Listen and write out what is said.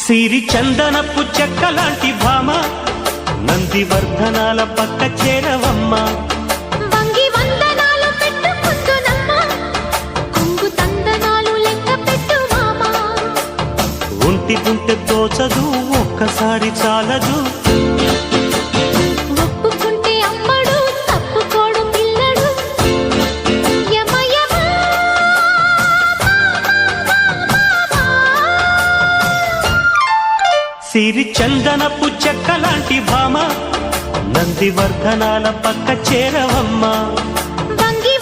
సిరి చందనపు చెక్కలాంటి భామ నందివర్ధనాల పక్క చేరవమ్మ. వంగి వందనాలు పెట్టుకుందునమ్మ కొంగు తందనాలు లెక్క పెట్టు మామ. ఒంటి గుంటె తోచదు ఒక్కసారి చాలదు ఒప్పుకుంటే అమ్మడు తప్పుకోడు పిల్లడు యమ యమ సిరి చందనపు చెక్కలాంటి భామ నందివర్ధనాల పక్క చేరవమ్మ. వంగి